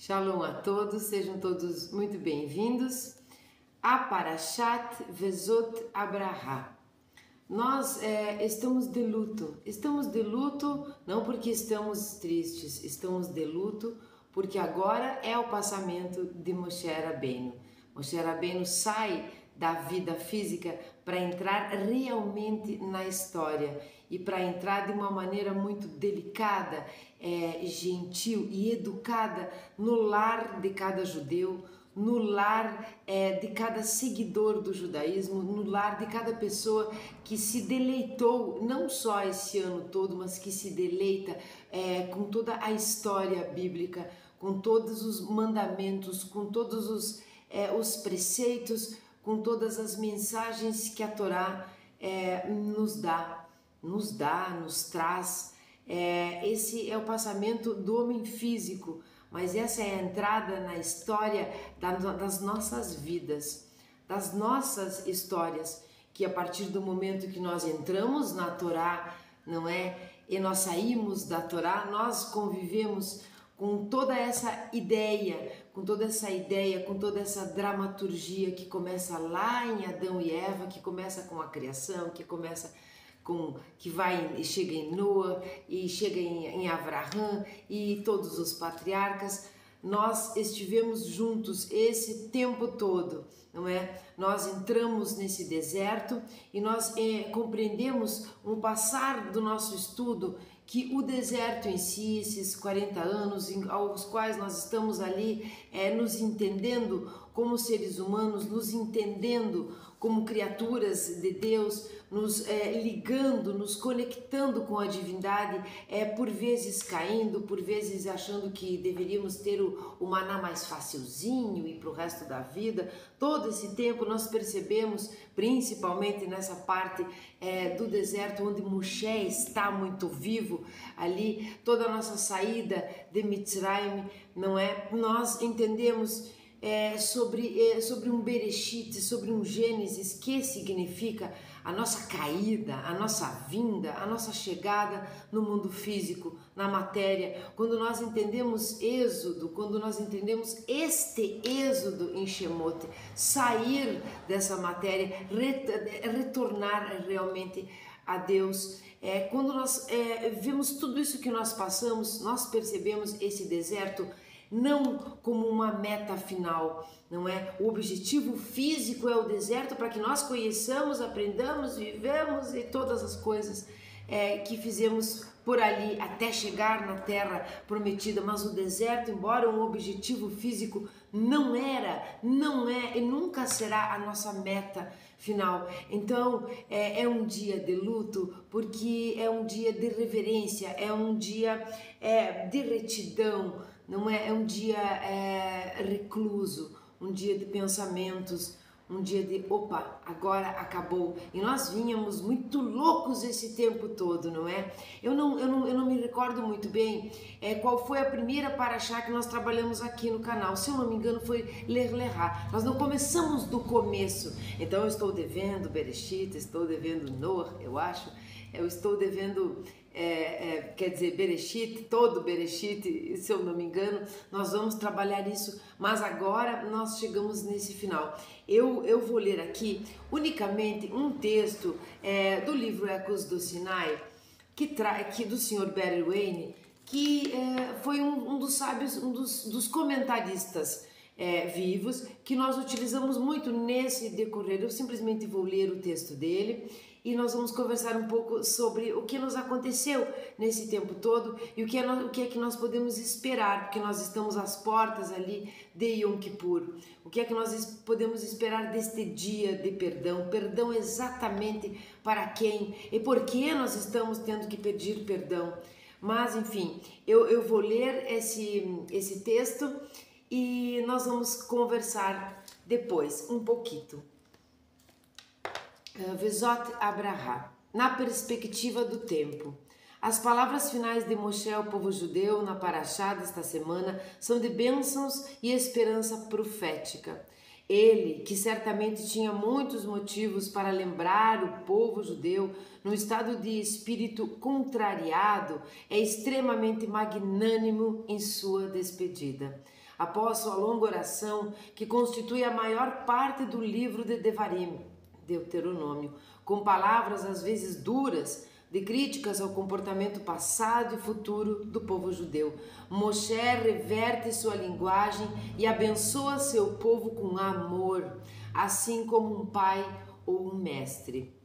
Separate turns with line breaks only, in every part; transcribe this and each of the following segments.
Shalom a todos, sejam todos muito bem-vindos a Parashat Vezot Abraha. Nós estamos de luto não porque estamos tristes, estamos de luto porque agora é o passamento de Moshe Rabbeinu. Moshe Rabbeinu sai da vida física para entrar realmente na história e para entrar de uma maneira muito delicada, gentil e educada no lar de cada judeu, no lar de cada seguidor do judaísmo, no lar de cada pessoa que se deleitou, não só esse ano todo, mas que se deleita com toda a história bíblica, com todos os mandamentos, com todos os preceitos, com todas as mensagens que a Torá nos traz. Esse é o passamento do homem físico, mas essa é a entrada na história das nossas vidas, das nossas histórias, que a partir do momento que nós entramos na Torá, não é? E nós saímos da Torá, nós convivemos com toda essa ideia, com toda essa dramaturgia que começa lá em Adão e Eva, que começa com a criação, chega em Noa e chega em Avraham e todos os patriarcas. Nós estivemos juntos esse tempo todo, não é? Nós entramos nesse deserto e nós compreendemos um passar do nosso estudo que o deserto em si, esses 40 anos aos quais nós estamos ali nos entendendo como seres humanos, nos entendendo como criaturas de Deus, nos ligando, nos conectando com a divindade, por vezes caindo, por vezes achando que deveríamos ter o maná mais facilzinho e para o resto da vida. Todo esse tempo nós percebemos, principalmente nessa parte do deserto onde Moshe está muito vivo, ali toda a nossa saída de Mitzrayim, não é? Nós entendemos sobre um Bereshit, sobre um Gênesis, que significa a nossa caída, a nossa vinda, a nossa chegada no mundo físico, na matéria. Quando nós entendemos Êxodo, quando nós entendemos este Êxodo em Shemot, sair dessa matéria, retornar realmente a Deus. Quando nós vemos tudo isso que nós passamos, nós percebemos esse deserto não como uma meta final, não é? O objetivo físico é o deserto para que nós conheçamos, aprendamos, vivemos e todas as coisas que fizemos por ali até chegar na terra prometida. Mas o deserto, embora um objetivo físico, não é e nunca será a nossa meta final. Então é um dia de luto porque é um dia de reverência, é um dia de retidão, não é um dia recluso, um dia de pensamentos, um dia de opa, agora acabou. E nós vínhamos muito loucos esse tempo todo, não é? Eu não me recordo muito bem qual foi a primeira paraxá que nós trabalhamos aqui no canal. Se eu não me engano foi Ler Lerá. Nós não começamos do começo. Então eu estou devendo Bereshit, estou devendo Noah, eu acho. Eu estou devendo, quer dizer, Bereshit, todo Bereshit, se eu não me engano, nós vamos trabalhar isso, mas agora nós chegamos nesse final. Eu vou ler aqui unicamente um texto do livro Ecos do Sinai, que do Sr. Barry Wayne, que foi um dos sábios, dos comentaristas vivos, que nós utilizamos muito nesse decorrer. Eu simplesmente vou ler o texto dele e nós vamos conversar um pouco sobre o que nos aconteceu nesse tempo todo e o que é que nós podemos esperar, porque nós estamos às portas ali de Yom Kippur. O que é que nós podemos esperar deste dia de perdão? Perdão exatamente para quem e por que nós estamos tendo que pedir perdão? Mas, enfim, eu vou ler esse texto e nós vamos conversar depois um pouquinho. Vezot Abraha, na perspectiva do tempo. As palavras finais de Moshe ao povo judeu na paraxá desta semana são de bênçãos e esperança profética. Ele, que certamente tinha muitos motivos para lembrar o povo judeu num estado de espírito contrariado, é extremamente magnânimo em sua despedida. após sua longa oração, que constitui a maior parte do livro de Devarim, Deuteronômio, com palavras às vezes duras, de críticas ao comportamento passado e futuro do povo judeu, Moshe reverte sua linguagem e abençoa seu povo com amor, assim como um pai ou um mestre.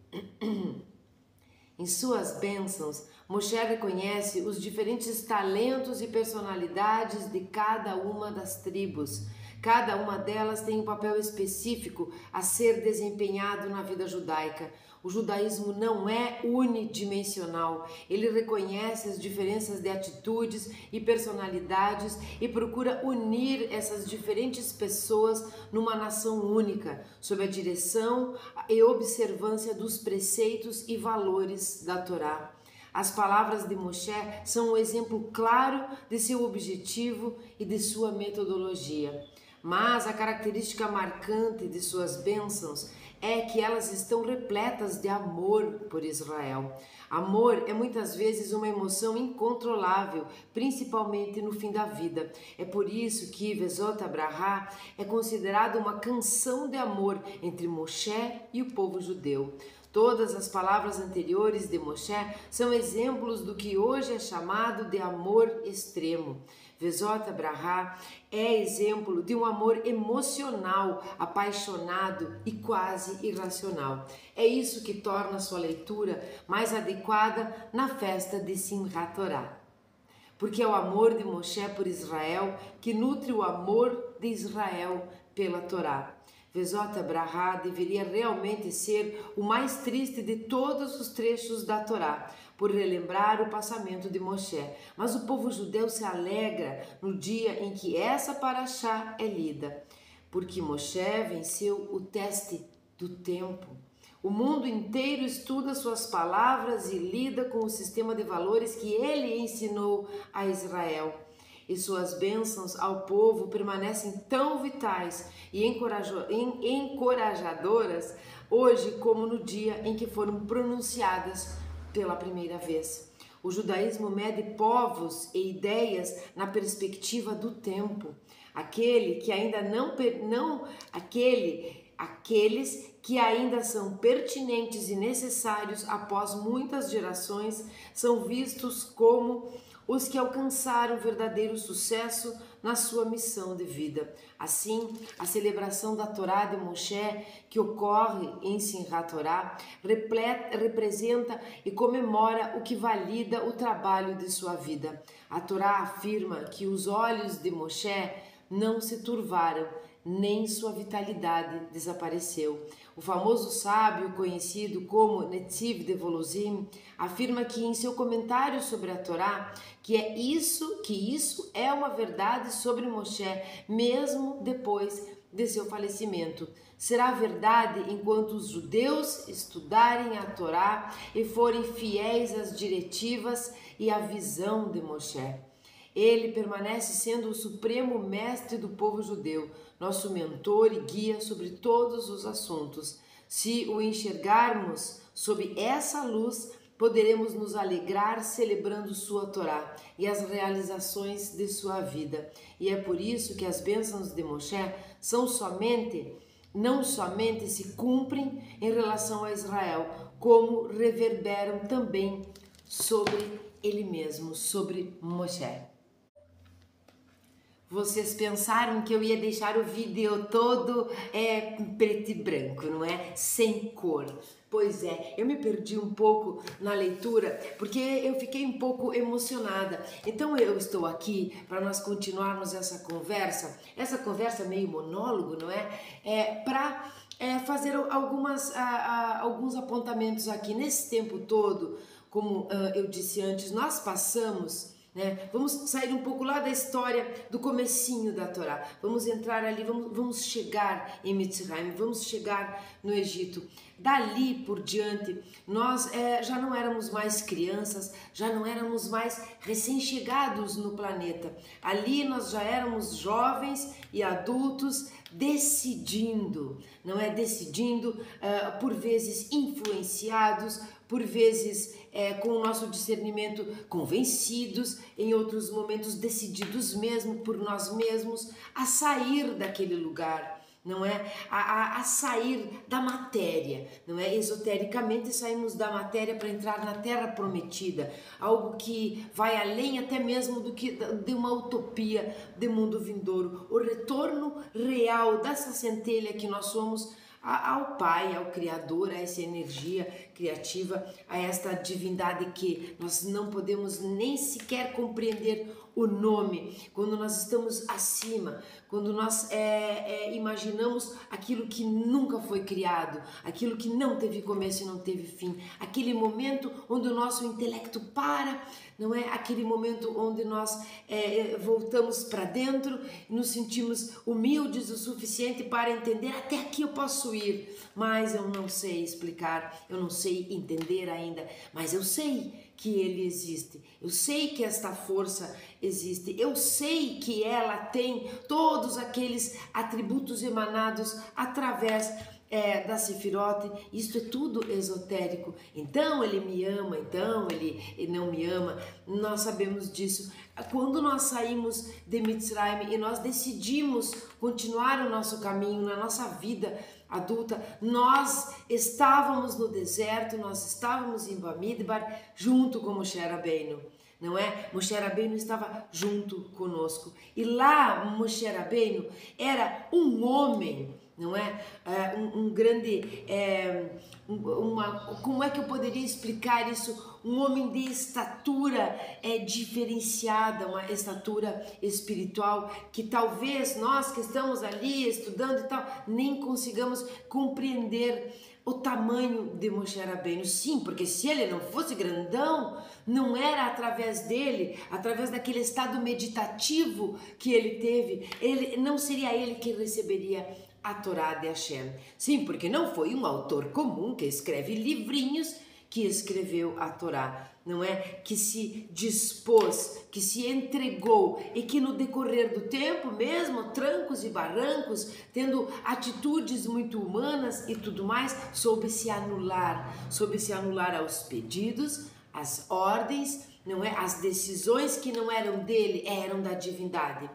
Em suas bênçãos, Moshe reconhece os diferentes talentos e personalidades de cada uma das tribos. Cada uma delas tem um papel específico a ser desempenhado na vida judaica. O judaísmo não é unidimensional, ele reconhece as diferenças de atitudes e personalidades e procura unir essas diferentes pessoas numa nação única, sob a direção e observância dos preceitos e valores da Torá. As palavras de Moshe são um exemplo claro de seu objetivo e de sua metodologia. Mas a característica marcante de suas bênçãos é que elas estão repletas de amor por Israel. Amor é muitas vezes uma emoção incontrolável, principalmente no fim da vida. É por isso que Vezot Abrahá é considerada uma canção de amor entre Moshe e o povo judeu. Todas as palavras anteriores de Moshe são exemplos do que hoje é chamado de amor extremo. Vezot Abrahá é exemplo de um amor emocional, apaixonado e quase irracional. É isso que torna sua leitura mais adequada na festa de Simchat Torá. Porque é o amor de Moshe por Israel que nutre o amor de Israel pela Torá. Vezot Abrahá deveria realmente ser o mais triste de todos os trechos da Torá, por relembrar o passamento de Moshe. Mas o povo judeu se alegra no dia em que essa paraxá é lida, porque Moshe venceu o teste do tempo. O mundo inteiro estuda suas palavras e lida com o sistema de valores que ele ensinou a Israel. E suas bênçãos ao povo permanecem tão vitais e encorajadoras hoje como no dia em que foram pronunciadas pela primeira vez. O judaísmo mede povos e ideias na perspectiva do tempo. Aqueles que ainda são pertinentes e necessários após muitas gerações são vistos como os que alcançaram verdadeiro sucesso na sua missão de vida. Assim, a celebração da Torá de Moshe, que ocorre em Simchat Torá, representa e comemora o que valida o trabalho de sua vida. A Torá afirma que os olhos de Moshe não se turvaram, nem sua vitalidade desapareceu. O famoso sábio, conhecido como Netziv de Volozhin, afirma que em seu comentário sobre a Torá, que isso é uma verdade sobre Moshe, mesmo depois de seu falecimento. Será verdade enquanto os judeus estudarem a Torá e forem fiéis às diretivas e à visão de Moshe. Ele permanece sendo o supremo mestre do povo judeu, nosso mentor e guia sobre todos os assuntos. Se o enxergarmos sob essa luz, poderemos nos alegrar celebrando sua Torá e as realizações de sua vida. E é por isso que as bênçãos de Moshe não somente se cumprem em relação a Israel, como reverberam também sobre ele mesmo, sobre Moshe. Vocês pensaram que eu ia deixar o vídeo todo preto e branco, não é? Sem cor. Pois é, eu me perdi um pouco na leitura porque eu fiquei um pouco emocionada. Então eu estou aqui para nós continuarmos essa conversa meio monólogo, não é? Para fazer alguns apontamentos aqui. Nesse tempo todo, como eu disse antes, nós passamos... Vamos sair um pouco lá da história do comecinho da Torá, vamos entrar ali, vamos chegar em Mitzrayim, vamos chegar no Egito. Dali por diante, nós já não éramos mais crianças, já não éramos mais recém-chegados no planeta. Ali nós já éramos jovens e adultos decidindo, não é? Decidindo, por vezes influenciados por vezes com o nosso discernimento convencidos, em outros momentos decididos mesmo por nós mesmos a sair daquele lugar, não é? A sair da matéria, não é? Esotericamente saímos da matéria para entrar na terra prometida, algo que vai além até mesmo do que de uma utopia de mundo vindouro, o retorno real dessa centelha que nós somos ao Pai, ao Criador, a essa energia criativa, a esta divindade que nós não podemos nem sequer compreender o nome, quando nós estamos acima, quando nós imaginamos aquilo que nunca foi criado, aquilo que não teve começo e não teve fim, aquele momento onde o nosso intelecto para, não é? Aquele momento onde nós voltamos para dentro, nos sentimos humildes o suficiente para entender, até aqui eu posso ir, mas eu não sei explicar, eu não sei entender ainda, mas eu sei que ele existe, eu sei que esta força existe, eu sei que ela tem todos aqueles atributos emanados através da Sefirote. Isso é tudo esotérico. Então ele me ama, então ele não me ama, nós sabemos disso. Quando nós saímos de Mitzrayim e nós decidimos continuar o nosso caminho na nossa vida adulta, nós estávamos no deserto, nós estávamos em Bamidbar junto com Moshe Rabbeinu, não é? Moshe Rabbeinu estava junto conosco e lá Moshe Rabbeinu era um homem, não é? Um grande, como é que eu poderia explicar isso? Um homem de estatura diferenciada, uma estatura espiritual que talvez nós que estamos ali estudando e tal, nem consigamos compreender o tamanho de Moshe Rabbeinu. Sim, porque se ele não fosse grandão, não era através dele, através daquele estado meditativo que ele teve, não seria ele que receberia a Torá de Hashem. Sim, porque não foi um autor comum que escreve livrinhos que escreveu a Torá, não é? Que se dispôs, que se entregou e que no decorrer do tempo, mesmo trancos e barrancos, tendo atitudes muito humanas e tudo mais, soube se anular aos pedidos, às ordens, não é? As decisões que não eram dele, eram da divindade.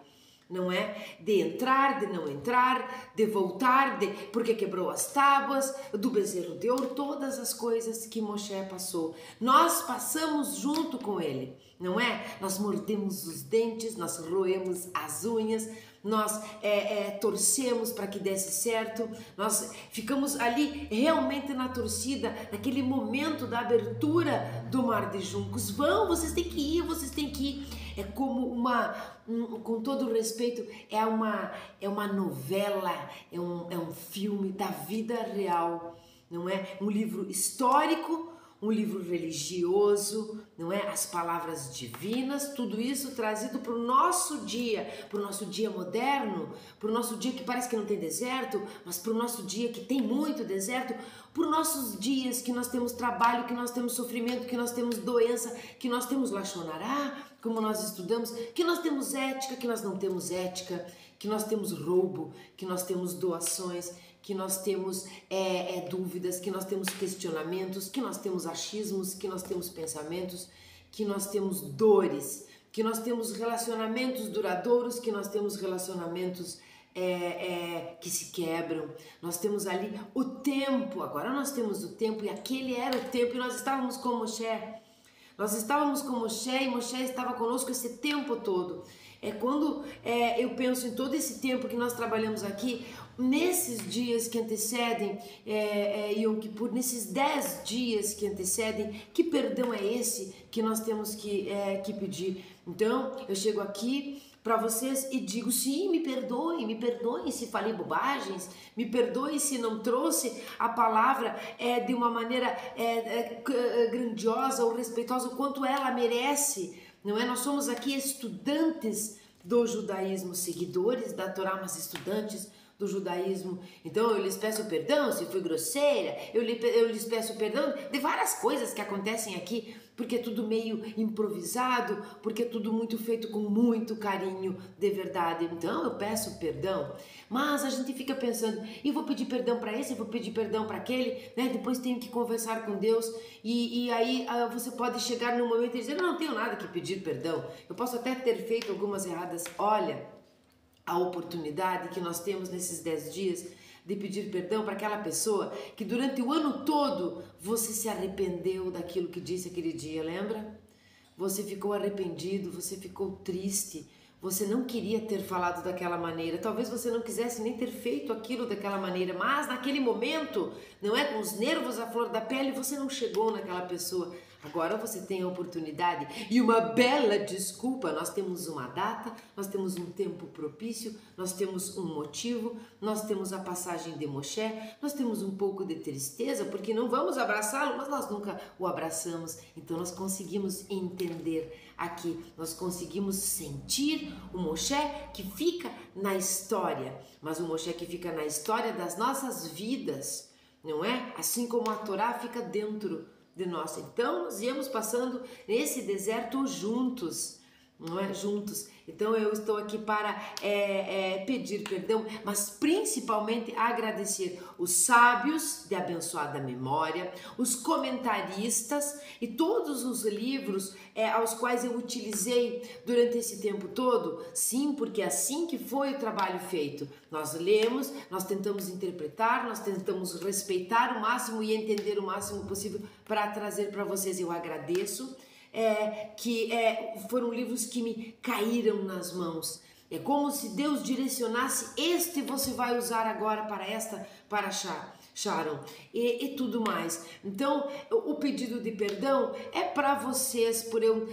Não é? De entrar, de não entrar, de voltar, porque quebrou as tábuas, do bezerro de ouro, todas as coisas que Moshe passou. Nós passamos junto com ele, não é? Nós mordemos os dentes, nós roemos as unhas, nós torcemos para que desse certo, nós ficamos ali realmente na torcida, naquele momento da abertura do Mar de Juncos. Vocês têm que ir, vocês têm que ir. É como com todo respeito, é uma novela, é um filme da vida real, não é? Um livro histórico, um livro religioso, não é? As palavras divinas, tudo isso trazido para o nosso dia moderno, para o nosso dia que parece que não tem deserto, mas para o nosso dia que tem muito deserto, para os nossos dias que nós temos trabalho, que nós temos sofrimento, que nós temos doença, que nós temos lachonará, como nós estudamos, que nós temos ética, que nós não temos ética, que nós temos roubo, que nós temos doações, que nós temos dúvidas, que nós temos questionamentos, que nós temos achismos, que nós temos pensamentos, que nós temos dores, que nós temos relacionamentos duradouros, que nós temos relacionamentos que se quebram. Nós temos ali o tempo, agora nós temos o tempo, e aquele era o tempo, e nós estávamos com Moshe. Nós estávamos com Moshe e Moshe estava conosco esse tempo todo. Quando eu penso em todo esse tempo que nós trabalhamos aqui, nesses dias que antecedem Yom Kippur, nesses 10 dias que antecedem, que perdão é esse que nós temos que pedir? Então, eu chego aqui para vocês e digo, sim, me perdoem se falei bobagens, me perdoem se não trouxe a palavra de uma maneira grandiosa ou respeitosa, o quanto ela merece, não é? Nós somos aqui estudantes do judaísmo, seguidores da Torá, mas estudantes do judaísmo. Então eu lhes peço perdão se fui grosseira, eu lhes peço perdão de várias coisas que acontecem aqui, porque é tudo meio improvisado, porque é tudo muito feito com muito carinho de verdade. Então eu peço perdão, mas a gente fica pensando, e vou pedir perdão para esse, vou pedir perdão para aquele, né? Depois tenho que conversar com Deus e aí você pode chegar num momento e dizer, não tenho nada que pedir perdão, eu posso até ter feito algumas erradas. Olha, a oportunidade que nós temos nesses 10 dias de pedir perdão para aquela pessoa que durante o ano todo você se arrependeu daquilo que disse aquele dia, lembra? Você ficou arrependido, você ficou triste, você não queria ter falado daquela maneira, talvez você não quisesse nem ter feito aquilo daquela maneira, mas naquele momento, não é, com os nervos à flor da pele, você não chegou naquela pessoa. Agora você tem a oportunidade e uma bela desculpa. Nós temos uma data, nós temos um tempo propício, nós temos um motivo, nós temos a passagem de Moshe, nós temos um pouco de tristeza porque não vamos abraçá-lo, mas nós nunca o abraçamos. Então nós conseguimos entender aqui, nós conseguimos sentir o Moshe que fica na história, mas o Moshe que fica na história das nossas vidas, não é? Assim como a Torá fica dentro de nós. Então nós íamos passando nesse deserto juntos, não é? Juntos. Então eu estou aqui para pedir perdão, mas principalmente agradecer os sábios de abençoada memória, os comentaristas e todos os livros aos quais eu utilizei durante esse tempo todo. Sim, porque assim que foi o trabalho feito. Nós lemos, nós tentamos interpretar, nós tentamos respeitar o máximo e entender o máximo possível para trazer para vocês. Eu agradeço. Foram livros que me caíram nas mãos. É como se Deus direcionasse, este você vai usar agora para esta paraxá, Sharon, e tudo mais. Então, o pedido de perdão é para vocês, por eu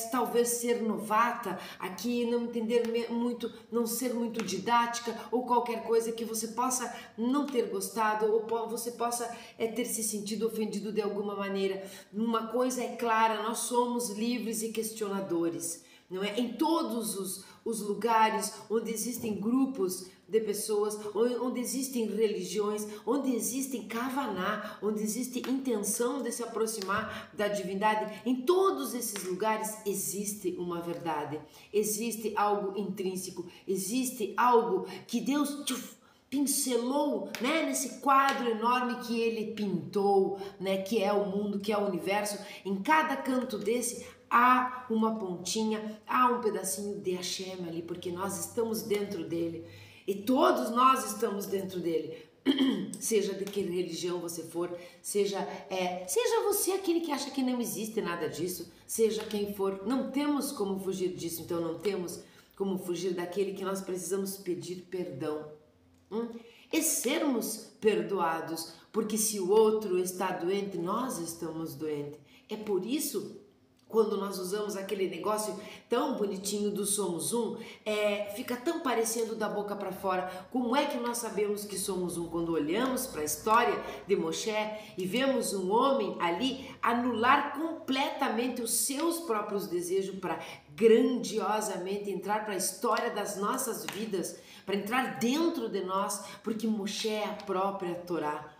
talvez ser novata aqui, não entender muito, não ser muito didática ou qualquer coisa que você possa não ter gostado ou você possa ter se sentido ofendido de alguma maneira. Uma coisa é clara, nós somos livres e questionadores, não é? Em todos os lugares onde existem grupos de pessoas, onde existem religiões, onde existem kavaná, onde existe intenção de se aproximar da divindade, em todos esses lugares existe uma verdade, existe algo intrínseco, existe algo que Deus pincelou, né, nesse quadro enorme que ele pintou, né, que é o mundo, que é o universo. Em cada canto desse há uma pontinha, há um pedacinho de Hashem ali, porque nós estamos dentro dele. E todos nós estamos dentro dele, seja de que religião você for, seja você aquele que acha que não existe nada disso, seja quem for, não temos como fugir disso, então não temos como fugir daquele que nós precisamos pedir perdão. E sermos perdoados, porque se o outro está doente, nós estamos doentes. É por isso, quando nós usamos aquele negócio tão bonitinho do somos um, fica tão parecendo da boca para fora. Como é que nós sabemos que somos um? Quando olhamos para a história de Moshe e vemos um homem ali anular completamente os seus próprios desejos para grandiosamente entrar para a história das nossas vidas, para entrar dentro de nós, porque Moshe é a própria Torá,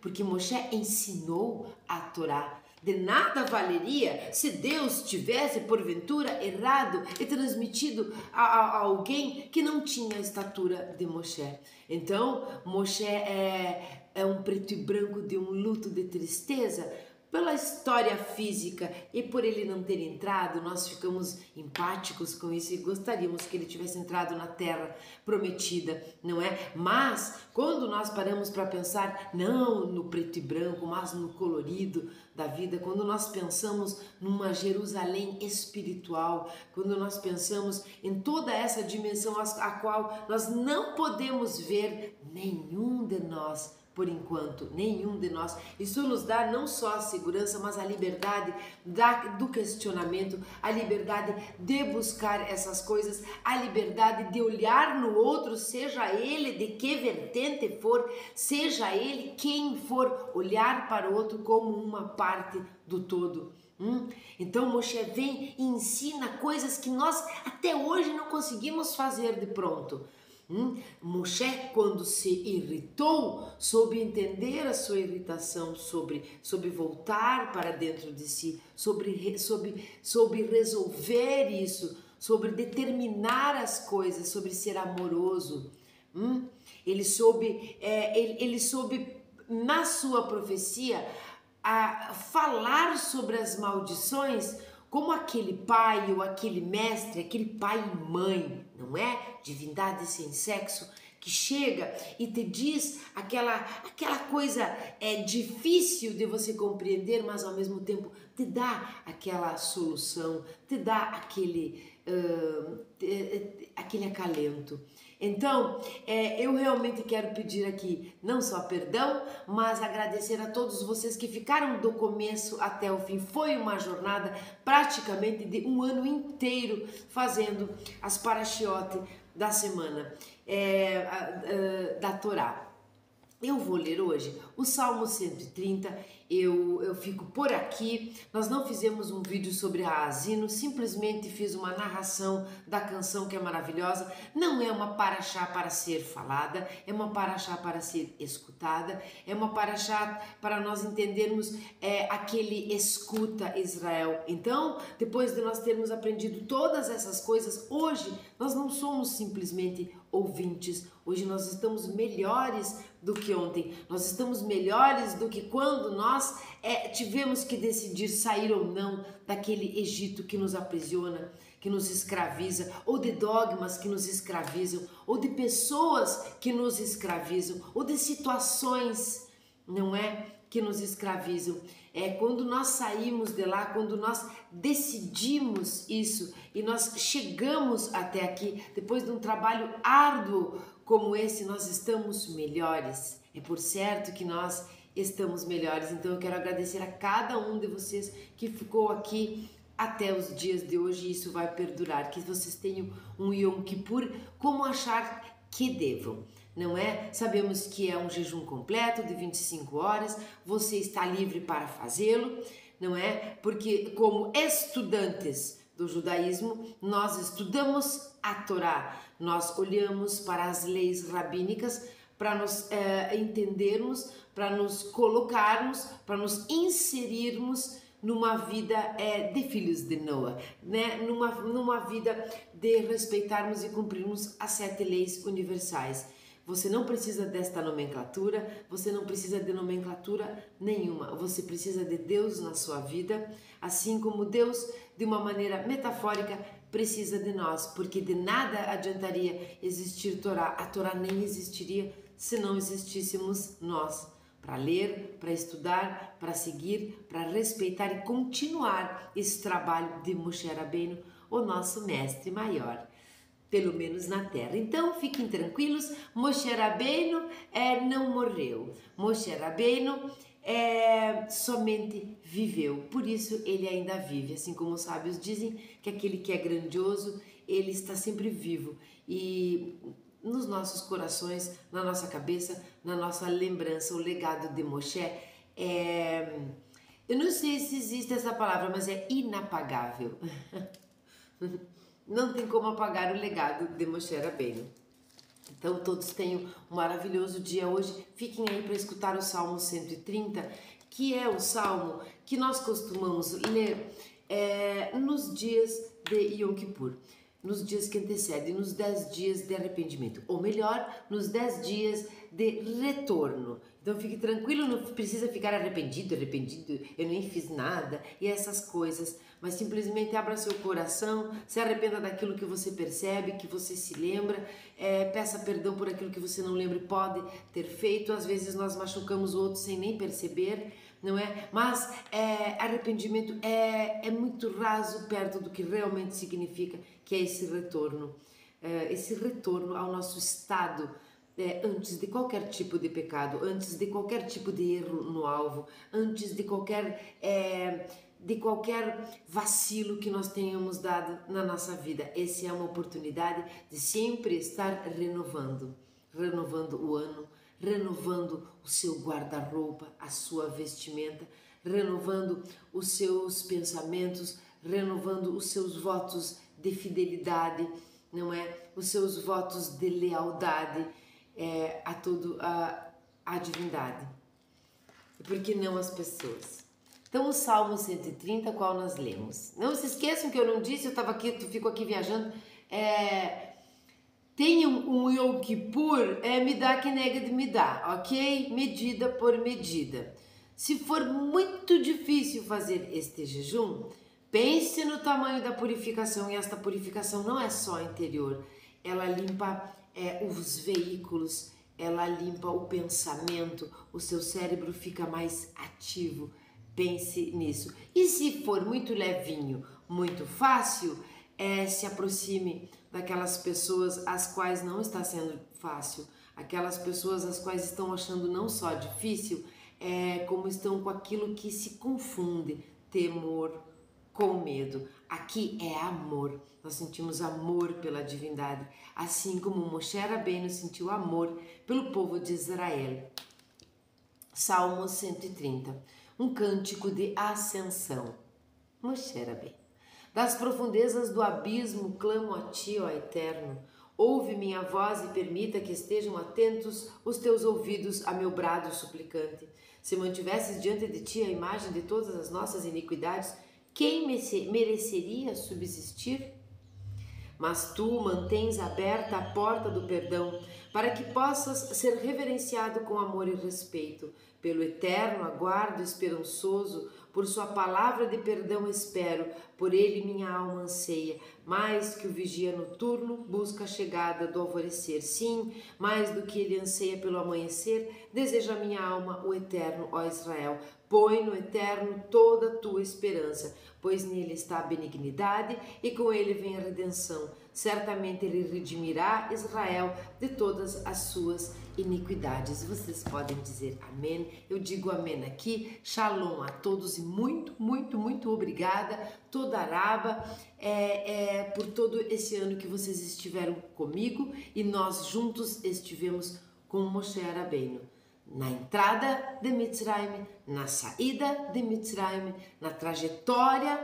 porque Moshe ensinou a Torá. De nada valeria se Deus tivesse, porventura, errado e transmitido a alguém que não tinha a estatura de Moshe. Então, Moshe é um preto e branco de um luto de tristeza pela história física, e por ele não ter entrado, nós ficamos empáticos com isso e gostaríamos que ele tivesse entrado na terra prometida, não é? Mas quando nós paramos para pensar não no preto e branco, mas no colorido da vida, quando nós pensamos numa Jerusalém espiritual, quando nós pensamos em toda essa dimensão a qual nós não podemos ver, nenhum de nós, por enquanto, nenhum de nós. Isso nos dá não só a segurança, mas a liberdade do questionamento, a liberdade de buscar essas coisas, a liberdade de olhar no outro, seja ele de que vertente for, seja ele quem for, olhar para o outro como uma parte do todo. Então Moshe vem e ensina coisas que nós até hoje não conseguimos fazer de pronto. Moshe, quando se irritou, soube entender a sua irritação, sobre voltar para dentro de si, sobre resolver isso, sobre determinar as coisas, sobre ser amoroso. Ele soube na sua profecia a falar sobre as maldições, como aquele pai ou aquele mestre, aquele pai e mãe, não é? Divindade sem sexo, que chega e te diz aquela coisa difícil de você compreender, mas ao mesmo tempo te dá aquela solução, te dá aquele acalento. Então, eu realmente quero pedir aqui não só perdão, mas agradecer a todos vocês que ficaram do começo até o fim. Foi uma jornada praticamente de um ano inteiro fazendo as parashiote da semana da Torá. Eu vou ler hoje o Salmo 130, eu fico por aqui. Nós não fizemos um vídeo sobre a Asino, simplesmente fiz uma narração da canção que é maravilhosa. Não é uma paraxá para ser falada, é uma paraxá para ser escutada, é uma paraxá para nós entendermos aquele escuta Israel. Então, depois de nós termos aprendido todas essas coisas, hoje nós não somos simplesmente ouvintes, hoje nós estamos melhores do que ontem, nós estamos melhores do que quando nós tivemos que decidir sair ou não daquele Egito que nos aprisiona, que nos escraviza, ou de dogmas que nos escravizam, ou de pessoas que nos escravizam, ou de situações, não é? Que nos escravizam. Quando nós saímos de lá, quando nós decidimos isso e nós chegamos até aqui, depois de um trabalho árduo como esse, nós estamos melhores. É por certo que nós estamos melhores. Então eu quero agradecer a cada um de vocês que ficou aqui até os dias de hoje, e isso vai perdurar. Que vocês tenham um Yom Kippur como achar que devam. Não é? Sabemos que é um jejum completo de 25 horas, você está livre para fazê-lo, não é? Porque como estudantes do judaísmo, nós estudamos a Torá, nós olhamos para as leis rabínicas para nos entendermos, para nos colocarmos, para nos inserirmos numa vida de filhos de Noa, né? Numa vida de respeitarmos e cumprirmos as 7 leis universais. Você não precisa desta nomenclatura, você não precisa de nomenclatura nenhuma, você precisa de Deus na sua vida, assim como Deus, de uma maneira metafórica, precisa de nós, porque de nada adiantaria existir Torá, a Torá nem existiria se não existíssemos nós, para ler, para estudar, para seguir, para respeitar e continuar esse trabalho de Moshe Rabbeinu, o nosso mestre maior, pelo menos na terra. Então fiquem tranquilos, Moshe Rabbeinu não morreu, Moshe Rabbeinu somente viveu, por isso ele ainda vive, assim como os sábios dizem que aquele que é grandioso, ele está sempre vivo, e nos nossos corações, na nossa cabeça, na nossa lembrança, o legado de Moshe eu não sei se existe essa palavra, mas é inapagável. Não tem como apagar o legado de Moshe Rabbeinu. Então todos tenham um maravilhoso dia hoje. Fiquem aí para escutar o Salmo 130, que é o salmo que nós costumamos ler nos dias de Yom Kippur, nos dias que antecedem, nos 10 dias de arrependimento, ou melhor, nos 10 dias de retorno. Então fique tranquilo, não precisa ficar arrependido, eu nem fiz nada e essas coisas, mas simplesmente abra seu coração, se arrependa daquilo que você percebe, que você se lembra, peça perdão por aquilo que você não lembra e pode ter feito. Às vezes nós machucamos o outro sem nem perceber, não é? Mas arrependimento é muito raso perto do que realmente significa, que é esse retorno ao nosso estado antes de qualquer tipo de pecado, antes de qualquer tipo de erro no alvo, antes de qualquer vacilo que nós tenhamos dado na nossa vida. Essa é uma oportunidade de sempre estar renovando o ano, renovando o seu guarda-roupa, a sua vestimenta, renovando os seus pensamentos, renovando os seus votos de fidelidade, não é? Os seus votos de lealdade à divindade. E por que não as pessoas? Então, o Salmo 130, qual nós lemos? Não se esqueçam que eu não disse, eu fico aqui viajando. Tenham um Yom Kippur, me dá que nega de me dá, ok? Medida por medida. Se for muito difícil fazer este jejum, pense no tamanho da purificação, e esta purificação não é só interior, ela limpa os veículos, ela limpa o pensamento, o seu cérebro fica mais ativo. Pense nisso. E se for muito levinho, muito fácil, se aproxime daquelas pessoas às quais não está sendo fácil, aquelas pessoas às quais estão achando não só difícil, como estão com aquilo que se confunde, temor com medo. Aqui é amor, nós sentimos amor pela divindade, assim como Moshe Rabbeinu sentiu amor pelo povo de Israel. Salmo 130, um cântico de ascensão. Moshe Rabbeinu. Das profundezas do abismo clamo a ti, ó Eterno. Ouve minha voz e permita que estejam atentos os teus ouvidos a meu brado suplicante. Se mantivesses diante de ti a imagem de todas as nossas iniquidades, quem mereceria subsistir? Mas tu mantens aberta a porta do perdão, para que possas ser reverenciado com amor e respeito. Pelo Eterno aguardo esperançoso, por sua palavra de perdão espero, por ele minha alma anseia, mais que o vigia noturno busca a chegada do alvorecer. Sim, mais do que ele anseia pelo amanhecer, deseja minha alma o Eterno, ó Israel. Põe no Eterno toda a tua esperança, pois nele está a benignidade e com ele vem a redenção. Certamente ele redimirá Israel de todas as suas iniquidades. Vocês podem dizer amém? Eu digo amém aqui. Shalom a todos e muito, muito, muito obrigada, toda Araba, por todo esse ano que vocês estiveram comigo e nós juntos estivemos com Moshe Rabbeinu. Na entrada de Mitzrayim, na saída de Mitzrayim, na trajetória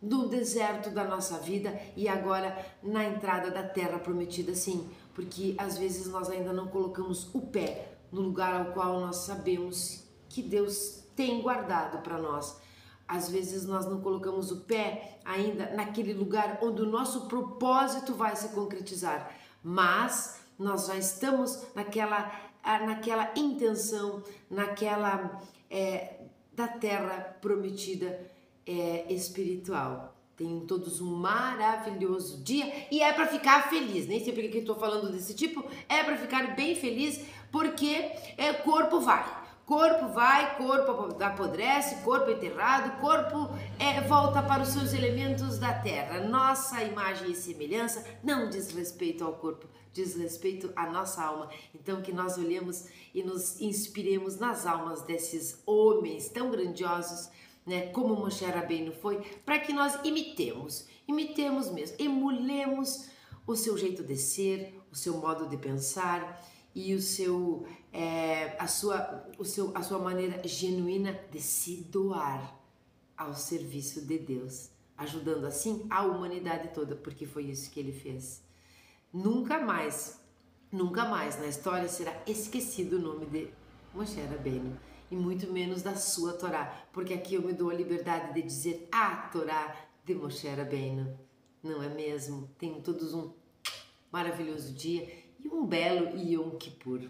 do deserto da nossa vida e agora na entrada da terra prometida, sim, porque às vezes nós ainda não colocamos o pé no lugar ao qual nós sabemos que Deus tem guardado para nós. Às vezes nós não colocamos o pé ainda naquele lugar onde o nosso propósito vai se concretizar, mas nós já estamos naquela intenção, da terra prometida espiritual. Tenham todos um maravilhoso dia e é para ficar feliz, nem sei porque que estou falando desse tipo, é para ficar bem feliz, porque corpo vai, corpo apodrece, corpo enterrado, corpo volta para os seus elementos da terra. Nossa imagem e semelhança não diz respeito ao corpo, diz respeito à nossa alma. Então que nós olhemos e nos inspiremos nas almas desses homens tão grandiosos, né, como Moshe Rabbeinu foi, para que nós imitemos mesmo, emulemos o seu jeito de ser, o seu modo de pensar e a sua maneira genuína de se doar ao serviço de Deus, ajudando assim a humanidade toda, porque foi isso que ele fez. Nunca mais na história será esquecido o nome de Moshe Rabbeinu, e muito menos da sua Torá, porque aqui eu me dou a liberdade de dizer a Torá de Moshe Rabbeinu, não é mesmo? Tenham todos um maravilhoso dia e um belo Yom Kippur.